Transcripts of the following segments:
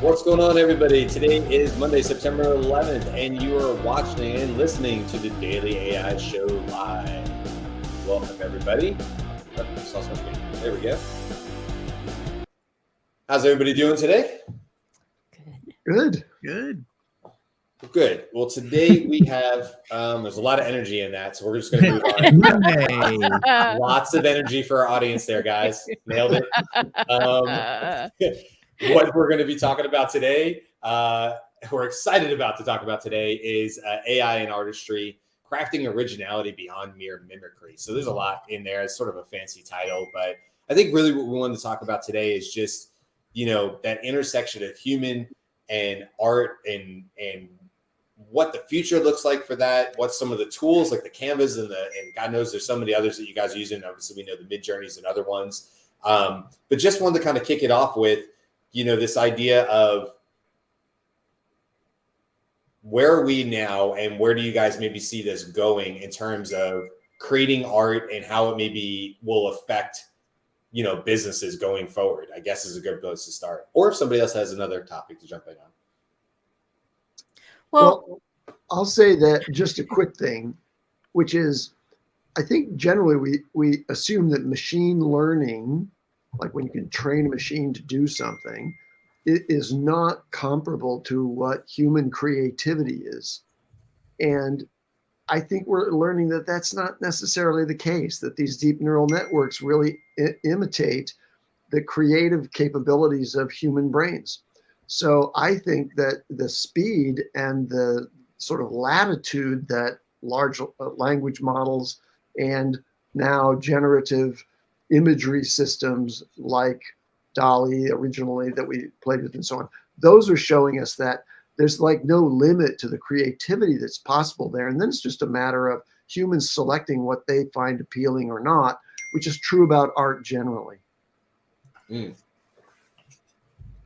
What's going on, everybody? Today is Monday, September 11th, and you are watching and listening to the Daily AI Show live. Welcome, everybody. There we go. How's everybody doing today? Good. Good. Well, today we have, there's a lot of energy in that, so we're just going to move on. Lots of energy for our audience there, guys. Nailed it. What we're going to be talking about today, we're excited about to talk about today, is AI and artistry, crafting originality beyond mere mimicry. So there's a lot in there. It's sort of a fancy title, but I think really what we wanted to talk about today is just, that intersection of human and art and what the future looks like for that. What's some of the tools like the Canvas and God knows there's so many others that you guys are using. Obviously, we know the Midjourneys and other ones. But just wanted to kind of kick it off with, this idea of where are we now and where do you guys maybe see this going in terms of creating art and how it maybe will affect, businesses going forward, I guess is a good place to start. Or if somebody else has another topic to jump in on. Well, I'll say that just a quick thing, which is, I think generally we assume that machine learning, like when you can train a machine to do something, it is not comparable to what human creativity is. And I think we're learning that that's not necessarily the case, that these deep neural networks really imitate the creative capabilities of human brains. So I think that the speed and the sort of latitude that large language models and now generative imagery systems like DALL-E, Originality that we played with and so on, those are showing us that there's like no limit to the creativity that's possible there. And then it's just a matter of humans selecting what they find appealing or not, which is true about art generally. Go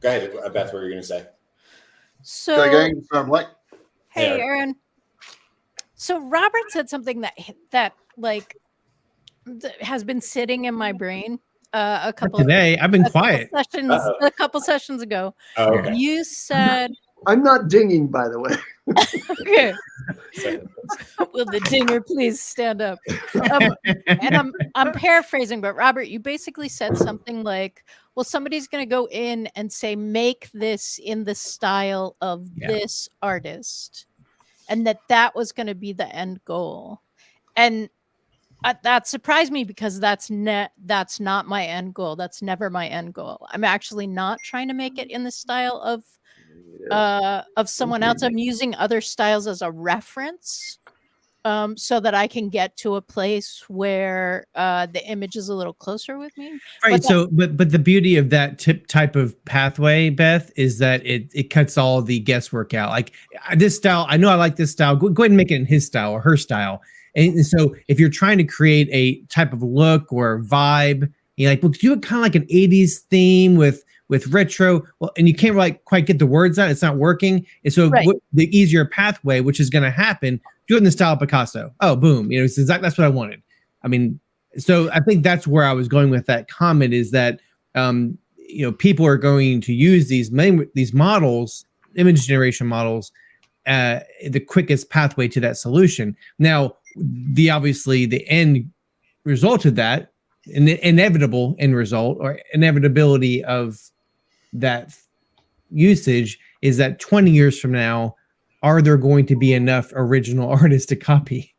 ahead, Beth, what were you going to say? So, hey, Aaron. So Robert said something that has been sitting in my brain a couple sessions ago. Oh, okay. You said, I'm not dinging, by the way. okay. Will the dinger please stand up? And I'm paraphrasing, but Robert, you basically said something like, well, somebody's going to go in and say, make this in the style of this artist. And that was going to be the end goal. And that surprised me because that's not my end goal. That's never my end goal. I'm actually not trying to make it in the style of someone else. I'm using other styles as a reference, so that I can get to a place where the image is a little closer with me. Right. But the beauty of that type of pathway, Beth, is that it cuts all the guesswork out. Like this style, I know I like this style. Go ahead and make it in his style or her style. And so if you're trying to create a type of look or vibe, you're like, well, do it kind of like an 80s theme with retro, well, and you can't really quite get the words out. It's not working. And so the easier pathway, which is going to happen, do it in the style of Picasso. Oh, boom. It's exactly, that's what I wanted. I mean, so I think that's where I was going with that comment is that, people are going to use these models, image generation models, the quickest pathway to that solution. Now, obviously the end result of that, an inevitable end result or inevitability of that usage is that 20 years from now, are there going to be enough original artists to copy?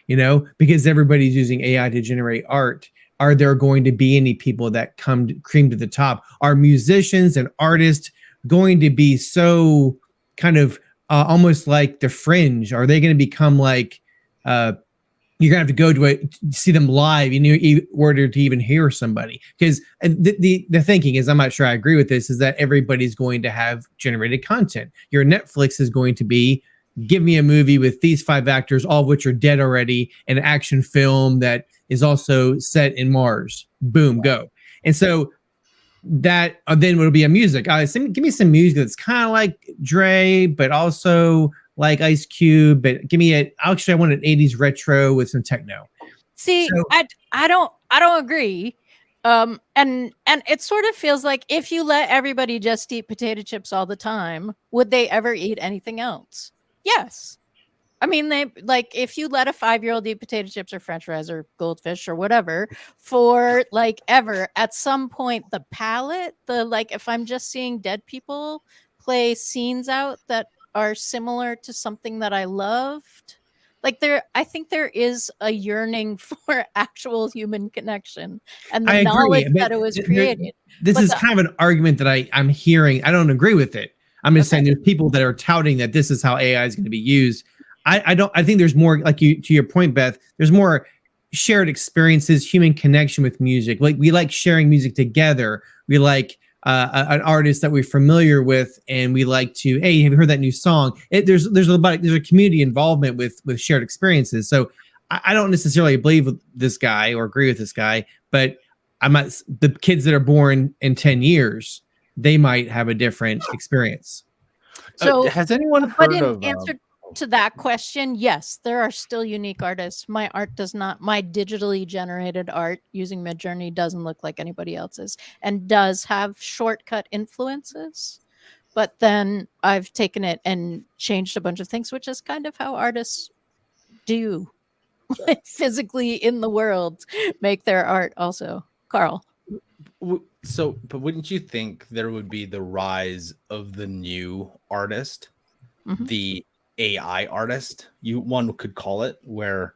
Because everybody's using AI to generate art. Are there going to be any people that cream to the top? Are musicians and artists going to be so kind of almost like the fringe? Are they going to become like you're gonna have to go to see them live in order to even hear somebody? Because the thinking is, I'm not sure I agree with this, is that everybody's going to have generated content. Your Netflix is going to be, give me a movie with these 5 actors, all of which are dead already, an action film that is also set in Mars. Boom, go. And so that then will be a music. Give me some music that's kind of like Dre, but also like Ice Cube, but give me I want an 80s retro with some techno. See, so, I don't agree. And it sort of feels like if you let everybody just eat potato chips all the time, would they ever eat anything else? Yes. I mean, they like if you let a 5-year-old eat potato chips or French fries or goldfish or whatever for like ever, at some point, the palate, the like, if I'm just seeing dead people play scenes out that are similar to something that I loved, like I think there is a yearning for actual human connection and the I agree, knowledge but that it was created. this But is kind of an argument that I'm hearing. I don't agree with it. I'm just Okay. saying there's people that are touting that this is how AI is going to be used. I don't. I think there's more, like you, to your point, Beth. There's more shared experiences, human connection with music. Like we like sharing music together. We like an artist that we're familiar with, and we like to. Hey, have you heard that new song? There's a community involvement with shared experiences. So I don't necessarily believe with this guy or agree with this guy, but the kids that are born in 10 years, they might have a different experience. So has anyone but heard in of answer to that question, yes, there are still unique artists. My art does not, my digitally generated art using Midjourney doesn't look like anybody else's and does have shortcut influences. But then I've taken it and changed a bunch of things, which is kind of how artists do physically in the world make their art also. Carl. so, but wouldn't you think there would be the rise of the new artist, Mhm. the AI artist, one could call it, where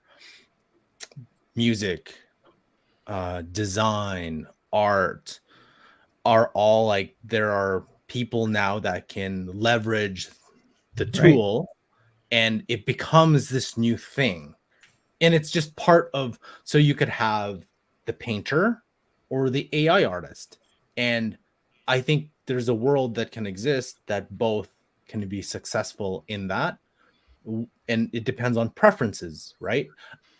music, design, art are all like, there are people now that can leverage the tool and it becomes this new thing. And it's just part of, so you could have the painter or the AI artist. And I think there's a world that can exist that both can be successful in that. And it depends on preferences, right?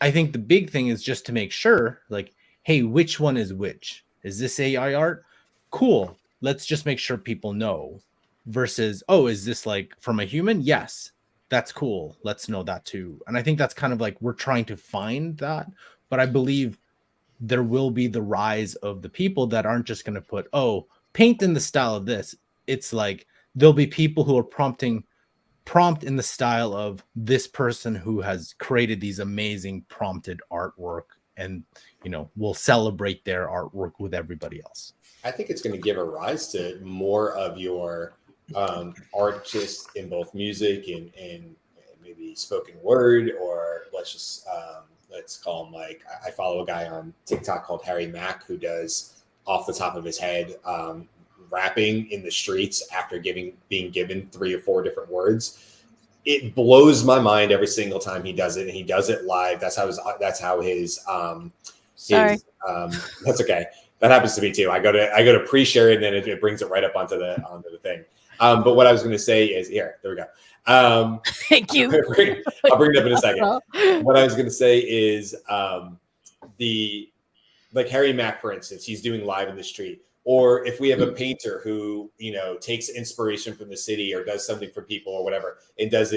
I think the big thing is just to make sure, like, hey, which one is which? Is this AI art? Cool. Let's just make sure people know. Versus, oh, is this like from a human? Yes, that's cool. Let's know that too. And I think that's kind of like we're trying to find that. But I believe there will be the rise of the people that aren't just going to put, oh, paint in the style of this. It's like there'll be people who are prompt in the style of this person who has created these amazing prompted artwork, and we'll celebrate their artwork with everybody else. I think it's going to give a rise to more of your artists in both music and maybe spoken word, or let's call him, like, I follow a guy on TikTok called Harry Mack who does off the top of his head rapping in the streets after being given 3 or 4 different words. It blows my mind every single time he does it, and he does it live. That's how his Sorry. that's okay. That happens to me too. I go to pre-share it, and then it brings it right up onto the thing. But what I was going to say is, there we go. Thank you. I'll bring it up in a second. What I was going to say is like Harry Mack, for instance, he's doing live in the street. Or if we have a painter who, takes inspiration from the city or does something for people or whatever, and does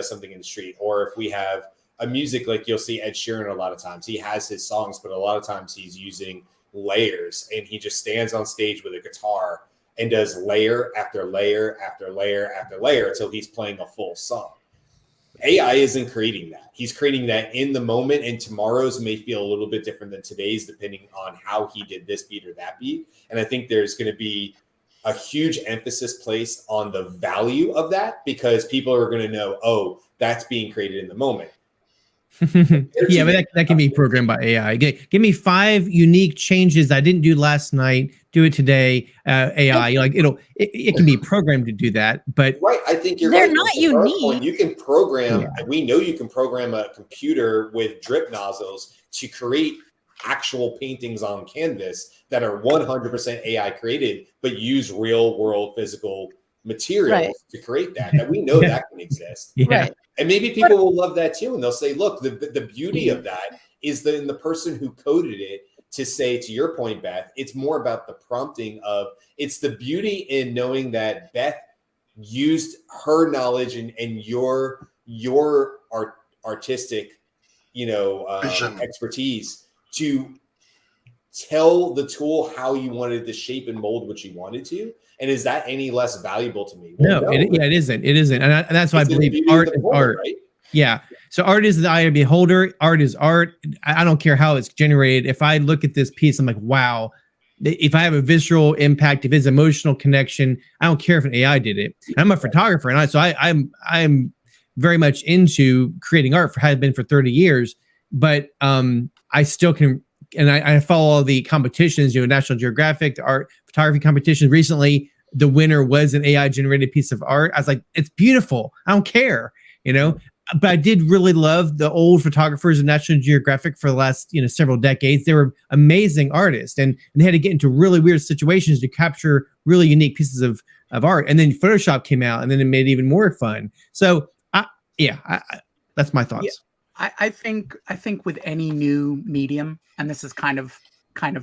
something in the street. Or if we have a music, like you'll see Ed Sheeran a lot of times, he has his songs, but a lot of times he's using layers, and he just stands on stage with a guitar and does layer after layer after layer after layer until he's playing a full song. AI isn't creating that. He's creating that in the moment, and tomorrow's may feel a little bit different than today's, depending on how he did this beat or that beat. And I think there's going to be a huge emphasis placed on the value of that, because people are going to know, oh, that's being created in the moment. Yeah, but that can be programmed by AI. Give me 5 unique changes I didn't do last night. Do it today. AI, it can be programmed to do that. But right, I think they're right. not unique. You can program. Yeah. We know you can program a computer with drip nozzles to create actual paintings on canvas that are 100% AI created, but use real world physical materials to create that. That we know that can exist. Yeah. Right. And maybe people will love that too. And they'll say, look, the beauty of that is in the person who coded it, to say, to your point, Beth, it's more about the prompting of, it's the beauty in knowing that Beth used her knowledge and your artistic, expertise to tell the tool how you wanted to shape and mold what you wanted to. And is that any less valuable to me? Well, No, it isn't. It isn't. And that's why I It's the believe beauty of art the is beholder, art. right? Yeah. So art is the eye of the beholder. Art is art. I don't care how it's generated. If I look at this piece, I'm like, wow. If I have a visceral impact, if it's emotional connection, I don't care if an AI did it. And I'm a photographer, and I'm very much into creating art. Have been for 30 years, but I still can, and I follow all the competitions. National Geographic, the art photography competition. Recently, the winner was an AI generated piece of art. I was like, it's beautiful. I don't care, But I did really love the old photographers of National Geographic for the last, several decades. They were amazing artists, and they had to get into really weird situations to capture really unique pieces of art. And then Photoshop came out, and then it made it even more fun. So, that's my thoughts. Yeah, I think with any new medium, and this is kind of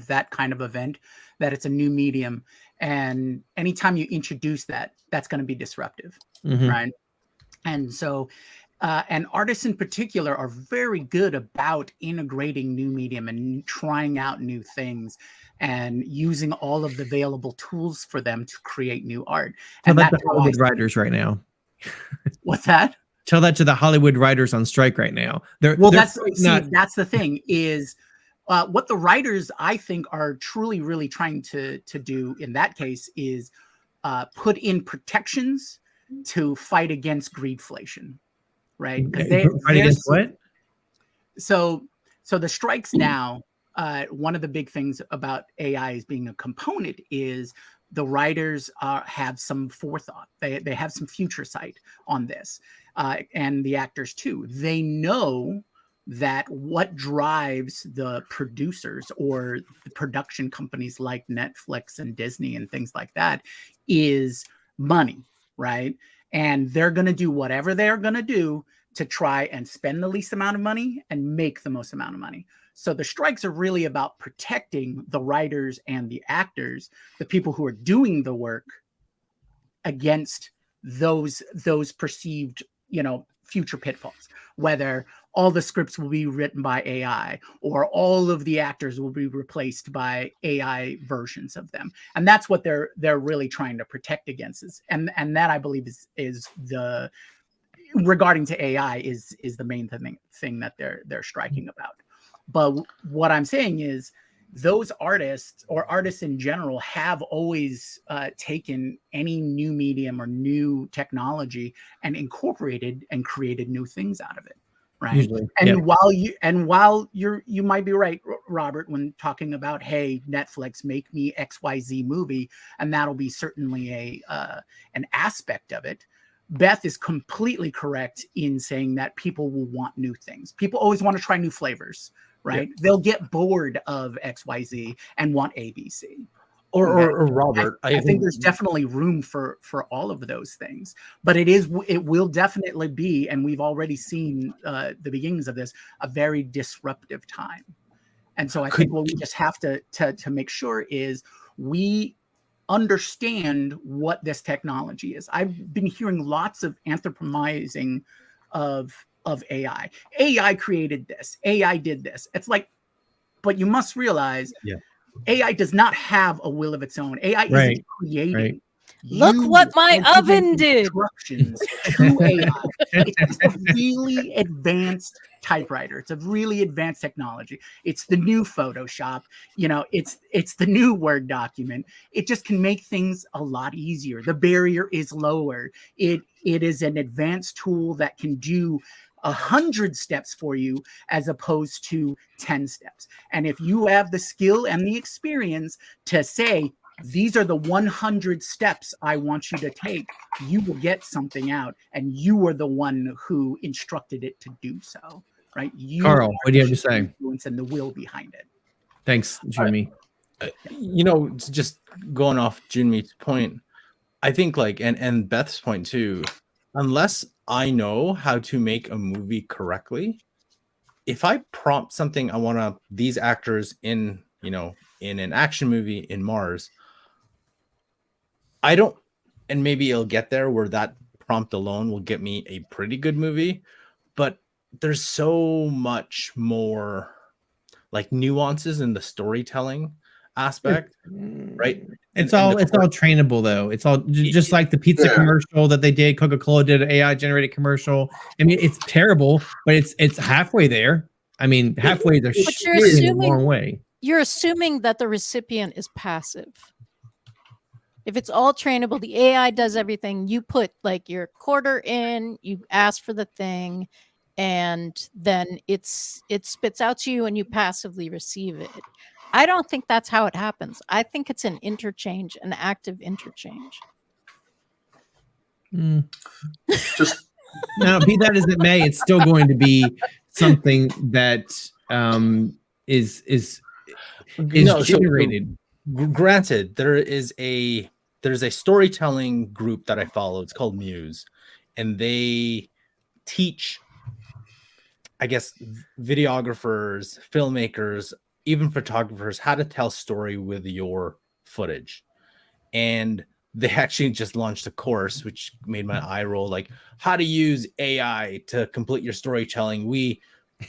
that kind of event, that it's a new medium, and anytime you introduce that, that's going to be disruptive, right? And so. And artists in particular are very good about integrating new medium and trying out new things and using all of the available tools for them to create new art. Tell And that that's to Hollywood writers right now. What's that? Tell that to the Hollywood writers on strike right now. That's the thing is what the writers, I think, are truly really trying to do in that case is put in protections to fight against greedflation. Right? Because fight against what? So the strikes now, one of the big things about AI as being a component is the writers have some forethought. They have some future sight on this, and the actors too. They know that what drives the producers or the production companies like Netflix and Disney and things like that is money, right? And they're going to do whatever they're going to do to try and spend the least amount of money and make the most amount of money. So the strikes are really about protecting the writers and the actors, the people who are doing the work, against those perceived, future pitfalls, whether all the scripts will be written by AI or all of the actors will be replaced by AI versions of them. And that's what they're really trying to protect against. And that, I believe, is the, regarding to AI, is the main thing that they're striking about. But what I'm saying is those artists or artists in general have always taken any new medium or new technology and incorporated and created new things out of it. Right. Usually, while you might be right, Robert, when talking about, hey, Netflix, make me XYZ movie, and that'll be certainly an aspect of it. Beth is completely correct in saying that people will want new things. People always want to try new flavors, right? Yep. They'll get bored of XYZ and want ABC. Or Robert, I think there's definitely room for all of those things, but it will definitely be, and we've already seen the beginnings of this, a very disruptive time. And so I think what we just have to make sure is we understand what this technology is. I've been hearing lots of anthropomizing of AI. AI created this. AI did this. It's like, but you must realize, AI does not have a will of its own. AI isn't creating. Right. Look what my oven did. Instructions to AI. It's a really advanced typewriter. It's a really advanced technology. It's the new Photoshop. It's the new Word document. It just can make things a lot easier. The barrier is lower. It is an advanced tool that can do 100 steps for you as opposed to 10 steps. And if you have the skill and the experience to say, these are the 100 steps I want you to take, you will get something out, and you are the one who instructed it to do so, right? Carl, what do you have to say? Influence and the will behind it. Thanks, Jimmy. Just going off Jimmy's point, I think and Beth's point too, unless I know how to make a movie correctly, if I prompt something, I want these actors in an action movie in Mars, I don't, and maybe it'll get there where that prompt alone will get me a pretty good movie, but there's so much more. like nuances in the storytelling aspect, right? It's all trainable though. It's all just like the pizza commercial that they did. Coca-Cola did an AI generated commercial. I mean, it's terrible, but it's halfway there. I mean, halfway there. But you're a long way. You're assuming that the recipient is passive. If it's all trainable, the AI does everything. You put like your quarter in, you ask for the thing, and then it spits out to you and you passively receive it. I don't think that's how it happens. I think it's an interchange, an active interchange. Just now, be that as it may, it's still going to be something that is generated. Granted, there's a storytelling group that I follow. It's called Muse, and they teach, I guess, videographers, filmmakers, even photographers how to tell story with your footage. And they actually just launched a course, which made my eye roll, like how to use AI to complete your storytelling. We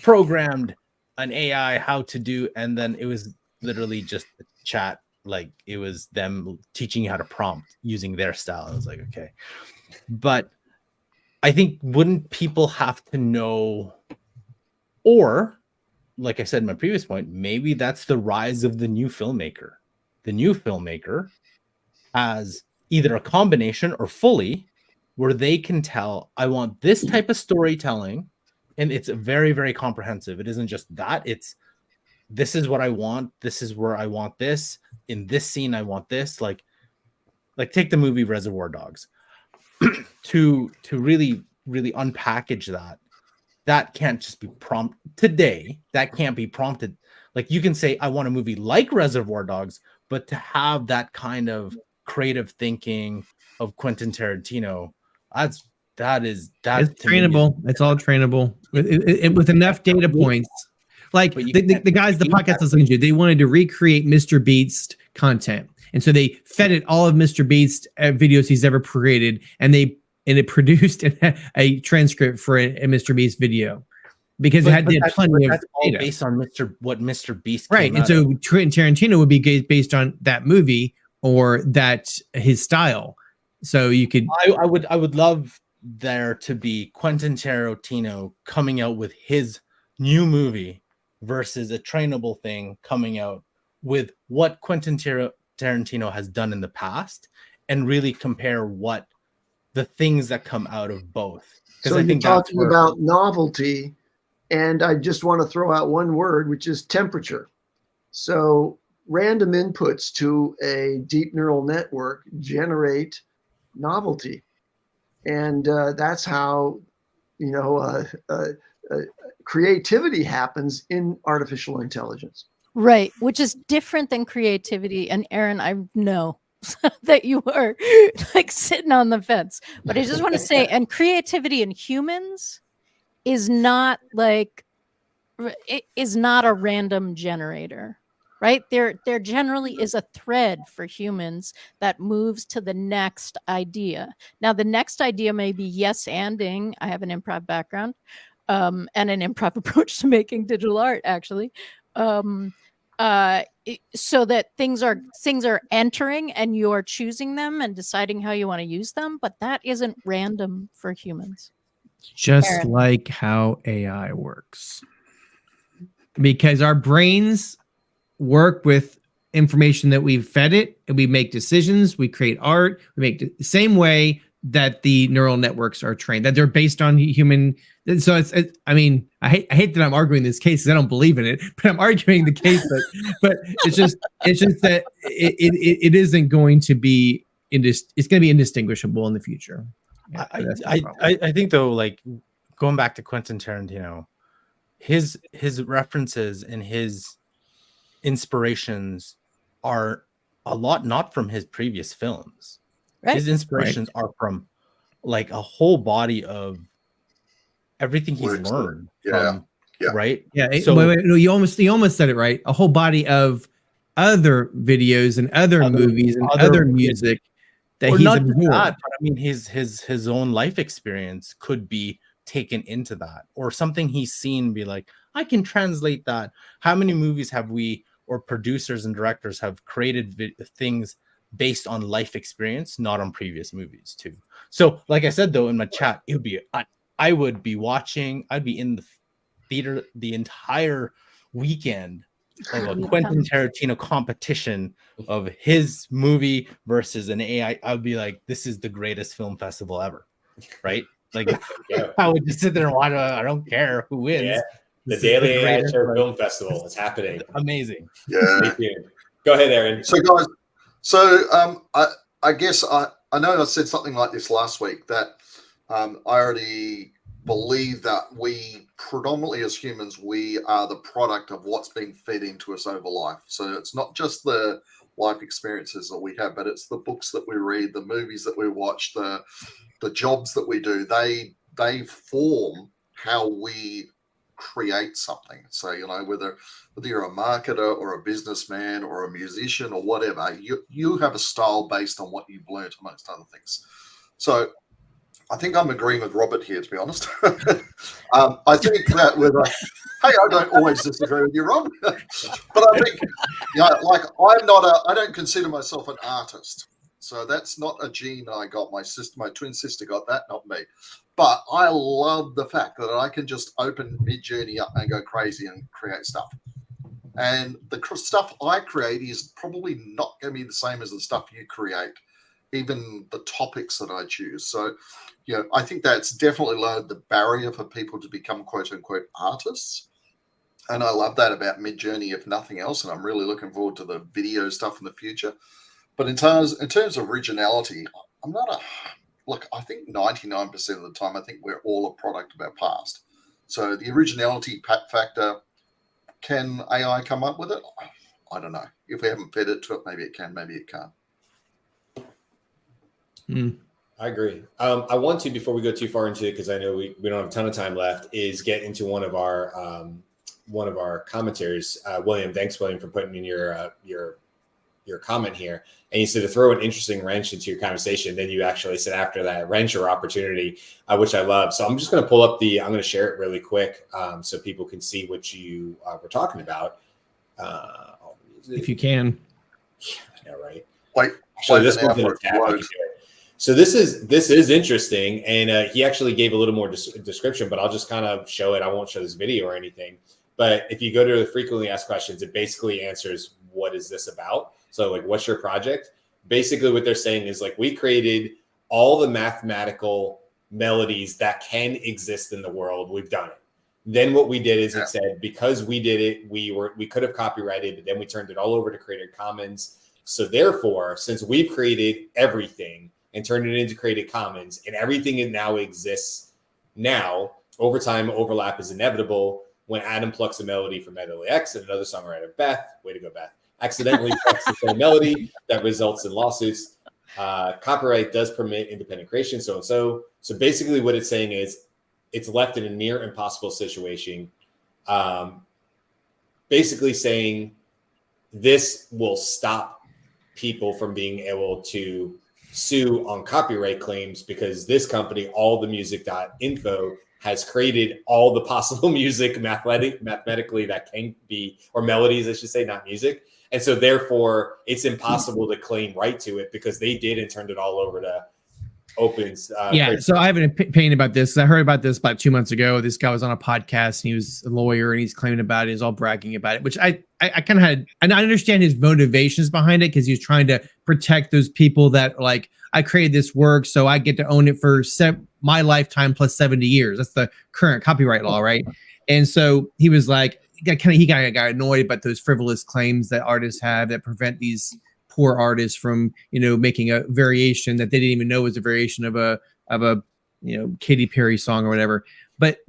programmed an AI how to do, and then it was literally just a chat. Like it was them teaching you how to prompt using their style. I was like, okay. But I think, wouldn't people have to know, or like I said in my previous point, maybe that's the rise of the new filmmaker. The new filmmaker has either a combination or fully where they can tell, I want this type of storytelling, and it's very, very comprehensive. It isn't just that, it's this is what I want, this is where I want this, in this scene I want this. Like take the movie Reservoir Dogs. to really unpackage that can't just be prompted today. That can't be prompted. Like you can say, I want a movie like Reservoir Dogs, but to have that kind of creative thinking of Quentin Tarantino, it's trainable. It's all trainable with enough data points. Like the guys, the podcast I was listening to, they wanted to recreate Mr. Beast content. And so they fed it all of Mr. Beast videos he's ever created. And it produced a transcript for a Mr. Beast video because it had plenty of data. Based on what Mr. Beast, right? And so Tarantino would be based on that movie or that his style. So you could. I would love there to be Quentin Tarantino coming out with his new movie versus a trainable thing coming out with what Quentin Tarantino has done in the past, and really compare what the things that come out of both. So you're talking about novelty, and I just want to throw out one word, which is temperature. So random inputs to a deep neural network generate novelty, and that's how creativity happens in artificial intelligence. Right, which is different than creativity. And Aaron, I know that you are like sitting on the fence, but I just want to say, and creativity in humans is not a random generator, right? There generally is a thread for humans that moves to the next idea. Now, the next idea may be yes-anding. I have an improv background and an improv approach to making digital art, actually. So that things are entering and you're choosing them and deciding how you want to use them, but that isn't random for humans. Just Aaron. Like how AI works. Because our brains work with information that we've fed it, and we make decisions, we create art, we make the same way that the neural networks are trained, that they're based on human. So I mean, I hate that I'm arguing this case because I don't believe in it, but I'm arguing the case but it's just that it isn't going to be it's going to be indistinguishable in the future. Yeah, I think though, like going back to Quentin Tarantino, his references and his inspirations are a lot not from his previous films. Right. His inspirations are from like a whole body of everything he's learned. Right. Yeah. So no, you almost said it right. A whole body of other videos and other movies and other music that he's not absorbed. That, but I mean, his own life experience could be taken into that, or something he's seen. Be like, I can translate that. How many movies have we, or producers and directors have created things based on life experience, not on previous movies too? So like I said, though, in my chat, it would be, I would be watching, I'd be in the theater the entire weekend of a Quentin Tarantino competition of his movie versus an AI. I'd be like, this is the greatest film festival ever, right? Like, I would just sit there and watch. I don't care who wins. Yeah. The This is Daily AI greatest, Show like, Film Festival is happening. amazing. Yeah. Stay tuned. Go ahead, Aaron. So guys, I guess I know I said something like this last week, that I already believe that we predominantly as humans, we are the product of what's being fed into us over life. So it's not just the life experiences that we have, but it's the books that we read, the movies that we watch, the jobs that we do. They form how we create something. So, you know, whether you're a marketer or a businessman or a musician or whatever, you have a style based on what you've learned, amongst other things. So I think I'm agreeing with Robert here, to be honest. I think that hey, I don't always disagree with you, Rob, but I think, you know, like I don't consider myself an artist. So that's not a gene I got. My twin sister got that, not me. But I love the fact that I can just open Midjourney up and go crazy and create stuff. And the stuff I create is probably not going to be the same as the stuff you create, even the topics that I choose. So, you know, I think that's definitely lowered the barrier for people to become quote unquote artists. And I love that about Midjourney, if nothing else. And I'm really looking forward to the video stuff in the future. But in terms of originality, I'm not look, I think 99% of the time, I think we're all a product of our past. So the originality factor, can AI come up with it? I don't know. If we haven't fed it to it, maybe it can, maybe it can't. I agree. I want to, before we go too far into it, because I know we don't have a ton of time left, is get into one of our commentaries. William, thanks, William, for putting in your comment here. And you said to throw an interesting wrench into your conversation. Then you actually said after that, wrench or opportunity, which I love. So I'm just going to pull up I'm going to share it really quick so people can see what you were talking about. If you can. Yeah, right. Wait, actually, this one's in the tab. So this is interesting. And he actually gave a little more description, but I'll just kind of show it. I won't show this video or anything. But if you go to the frequently asked questions, it basically answers, what is this about? So like, what's your project? Basically what they're saying is like, we created all the mathematical melodies that can exist in the world. We've done it. Then what we did is it said, because we did it, we could have copyrighted it. Then we turned it all over to Creative Commons. So therefore, since we've created everything and turned it into Creative Commons and everything that now exists now, over time, overlap is inevitable. When Adam plucks a melody from Medley X and another songwriter, Beth, way to go, Beth, accidentally plucks the same melody, that results in lawsuits. Copyright does permit independent creation, so and so. So basically what it's saying is it's left in a near impossible situation. Basically saying this will stop people from being able to sue on copyright claims because this company, allthemusic.info, has created all the possible music mathematically that can be, or melodies, I should say, not music. And so therefore it's impossible to claim right to it because they did and turned it all over to Opens. So I have an opinion about this. I heard about this about 2 months ago. This guy was on a podcast and he was a lawyer and he's claiming about it. He's all bragging about it, which I kind of had, and I understand his motivations behind it because he was trying to protect those people that like, I created this work, so I get to own it for my lifetime plus 70 years. That's the current copyright law, right? And so he was like, he got annoyed about those frivolous claims that artists have that prevent these poor artists from, making a variation that they didn't even know was a variation of a Katy Perry song or whatever. But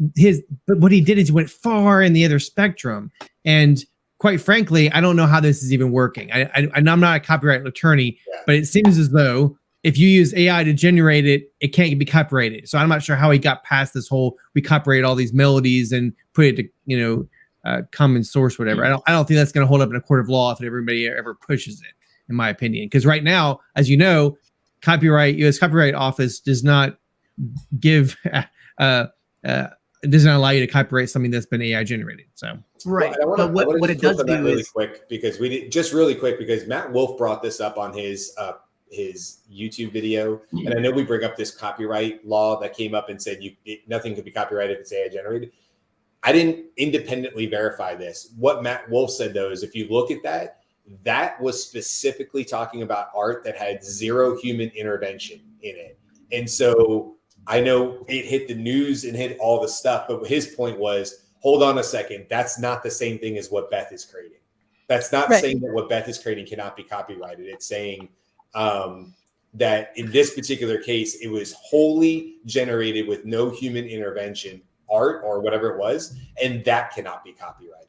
what he did is he went far in the other spectrum. And quite frankly, I don't know how this is even working. I'm not a copyright attorney, but it seems as though if you use AI to generate it, it can't be copyrighted. So I'm not sure how he got past this whole, we copyright all these melodies and put it to, common source, whatever. I don't think that's going to hold up in a court of law if everybody ever pushes it, in my opinion. Because right now, as you know, U.S. Copyright Office does not give, it doesn't allow you to copyright something that's been AI generated. So Right. Well, But what it does do really is quick because really quick because Matt Wolf brought this up on his YouTube video, and I know we bring up this copyright law that came up and said nothing could be copyrighted if it's AI generated. I didn't independently verify this. What Matt Wolf said though is if you look at that was specifically talking about art that had zero human intervention in it, and so I know it hit the news and hit all the stuff, but his point was, hold on a second, that's not the same thing as what Beth is creating. That's not saying that what Beth is creating cannot be copyrighted. It's saying that in this particular case, it was wholly generated with no human intervention, art or whatever it was, and that cannot be copyrighted.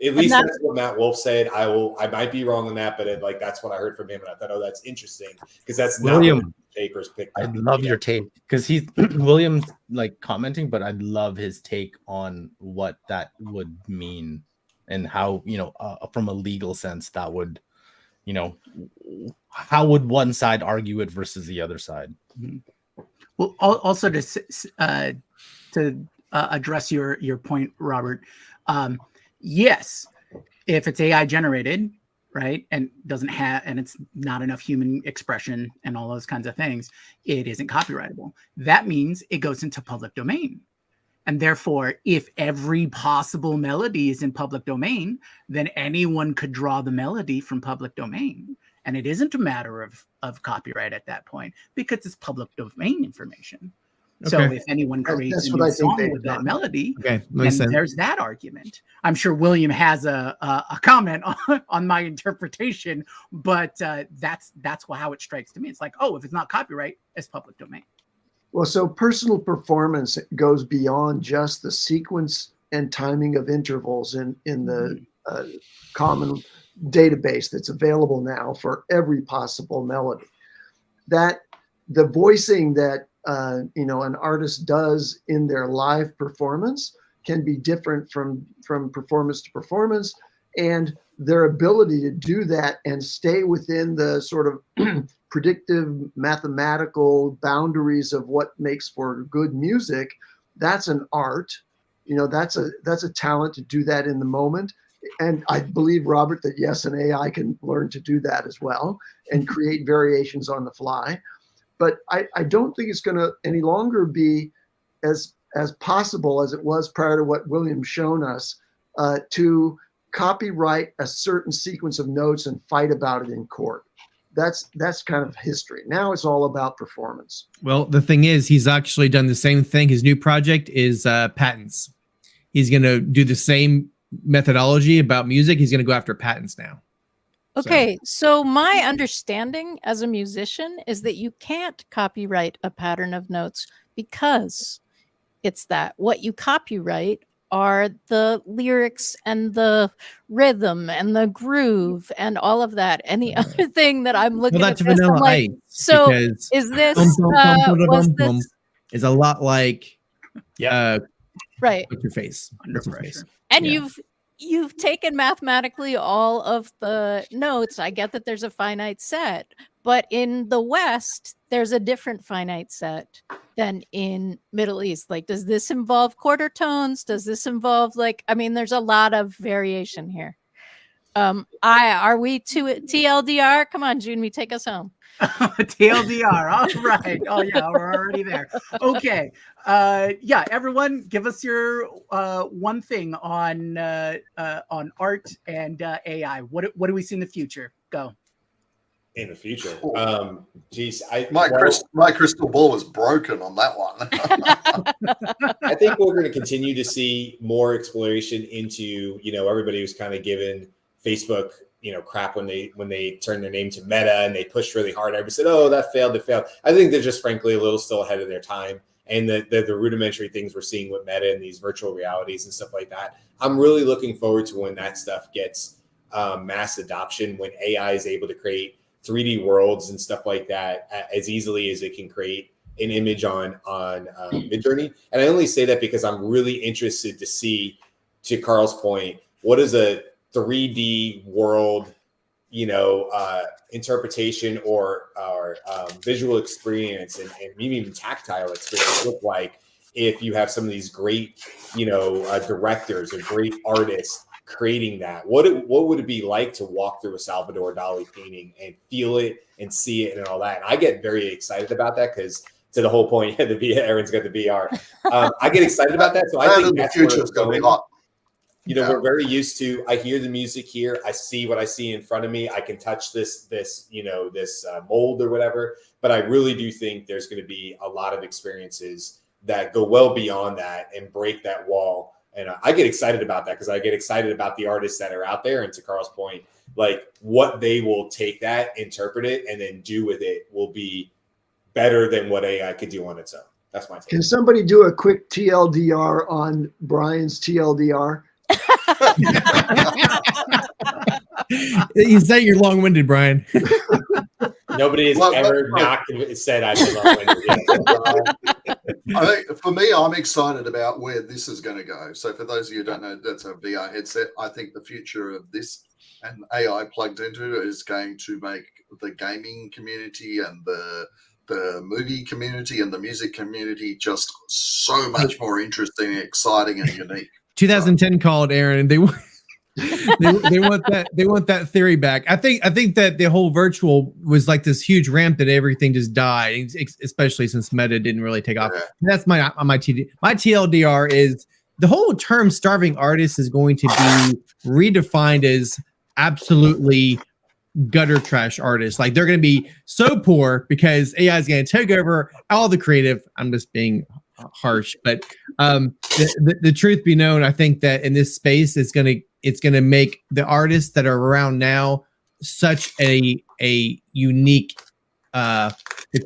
At least that's what Matt Wolf said. I might be wrong on that, but that's what I heard from him, and I thought, oh, that's interesting because that's William, not what the papers picked up. I love your take because he's William's like commenting, but I love his take on what that would mean and how from a legal sense that would, how would one side argue it versus the other side? Well, also to address your point, Robert. Yes, if it's AI generated, right, and it's not enough human expression and all those kinds of things, it isn't copyrightable. That means it goes into public domain. And therefore, if every possible melody is in public domain, then anyone could draw the melody from public domain. And it isn't a matter of copyright at that point because it's public domain information. So if anyone creates a new song with that melody, then there's that argument. I'm sure William has a comment on my interpretation, but that's how it strikes to me. It's like, oh, if it's not copyright, it's public domain. Well, so personal performance goes beyond just the sequence and timing of intervals in the common database that's available now for every possible melody. That the voicing that an artist does in their live performance can be different from performance to performance, and their ability to do that and stay within the sort of predictive mathematical boundaries of what makes for good music, that's an art. That's a talent to do that in the moment. And I believe, Robert, that yes, an AI can learn to do that as well and create variations on the fly. But I don't think it's going to any longer be as possible as it was prior to what William's shown us to copyright a certain sequence of notes and fight about it in court. That's kind of history. Now it's all about performance. Well, the thing is, he's actually done the same thing. His new project is patents. He's going to do the same methodology about music. He's going to go after patents now. Okay, so my understanding as a musician is that you can't copyright a pattern of notes because it's that what you copyright are the lyrics and the rhythm and the groove and all of that. And the other thing that I'm looking at, this, I'm like, so is this is a lot like right? What's your face? Under pressure. And you've taken mathematically all of the notes. I get that there's a finite set, but in the West, there's a different finite set than in Middle East. Like, does this involve quarter tones? Does this involve there's a lot of variation here. Are we to TLDR? Come on, June, take us home. TLDR. All right. Oh yeah, we're already there. Okay. Everyone, give us your one thing on art and AI. What do we see in the future? Go. In the future, my crystal ball is broken on that one. I think we're going to continue to see more exploration into everybody was kind of given Facebook crap when they turned their name to Meta and they pushed really hard. Everybody said, oh, that failed. I think they're just frankly a little still ahead of their time. And the rudimentary things we're seeing with Meta and these virtual realities and stuff like that. I'm really looking forward to when that stuff gets mass adoption, when AI is able to create 3D worlds and stuff like that as easily as it can create an image on Midjourney. And I only say that because I'm really interested to see, to Carl's point, what is a 3D world, interpretation or visual experience and maybe even tactile experience look like if you have some of these great, directors or great artists creating that. What would it be like to walk through a Salvador Dali painting and feel it and see it and all that? And I get very excited about that because, to the whole point, Aaron's got the VR. I get excited about that. So I think the that's future is going to be hot. We're very used to, I hear the music here. I see what I see in front of me. I can touch this mold or whatever. But I really do think there's going to be a lot of experiences that go well beyond that and break that wall. And I get excited about that because I get excited about the artists that are out there. And to Carl's point, like what they will take that, interpret it, and then do with it will be better than what AI could do on its own. That's my take. Can somebody do a quick TLDR on Brian's TLDR? You say you're long-winded, Brian. Nobody has ever not said I've been long-winded. I think for me, I'm excited about where this is going to go. So for those of you who don't know, that's a VR headset. I think the future of this and AI plugged into it is going to make the gaming community and the movie community and the music community just so much more interesting, exciting, and unique. 2010 called, Aaron. They want that theory back. I think that the whole virtual was like this huge ramp that everything just died, especially since Meta didn't really take off. Yeah. That's my TLDR is the whole term starving artist is going to be redefined as absolutely gutter trash artists. Like they're going to be so poor because AI is going to take over all the creative. I'm just being harsh, but the truth be known, I think that in this space, it's gonna make the artists that are around now such a unique, the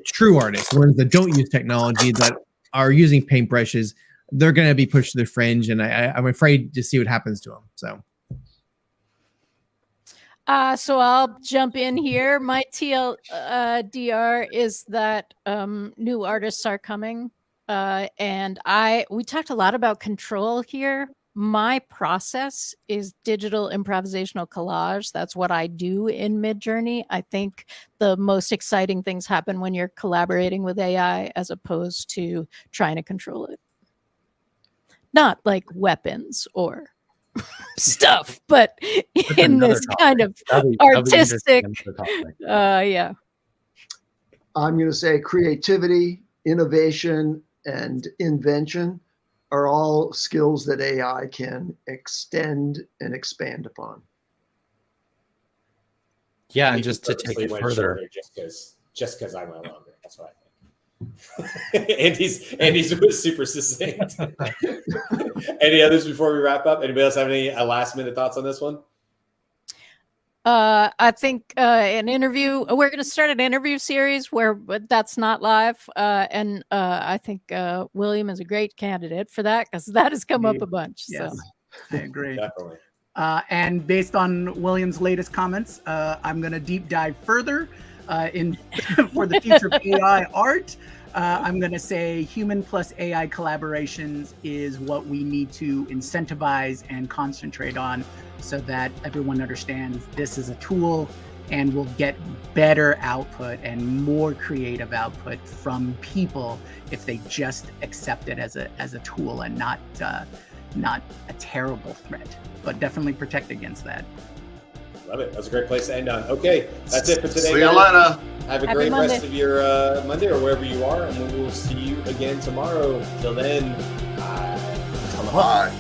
true artists, the ones that don't use technology, that are using paintbrushes. They're gonna be pushed to the fringe, and I'm afraid to see what happens to them. So I'll jump in here. My TLDR is that new artists are coming. And we talked a lot about control here. My process is digital improvisational collage. That's what I do in Midjourney. I think the most exciting things happen when you're collaborating with AI as opposed to trying to control it. Not like weapons or stuff, but in this kind of artistic, yeah. I'm going to say creativity, innovation, and invention are all skills that AI can extend and expand upon. Yeah, and just to take it further, just because I went longer, that's what I think. Andy's was super succinct. Any others before we wrap up? Anybody else have any last minute thoughts on this one? I think an interview. We're going to start an interview series where that's not live, and I think William is a great candidate for that because that has come up a bunch. Yes, so I agree. Definitely. And based on William's latest comments, I'm going to deep dive further in for the future of AI art. I'm going to say human plus AI collaborations is what we need to incentivize and concentrate on so that everyone understands this is a tool and we'll get better output and more creative output from people if they just accept it as a tool and not a terrible threat, but definitely protect against that. Love it. That's a great place to end on. Okay, that's it for today. See you later. Have a great rest of your Monday or wherever you are, and we will see you again tomorrow. Till then, bye. Bye.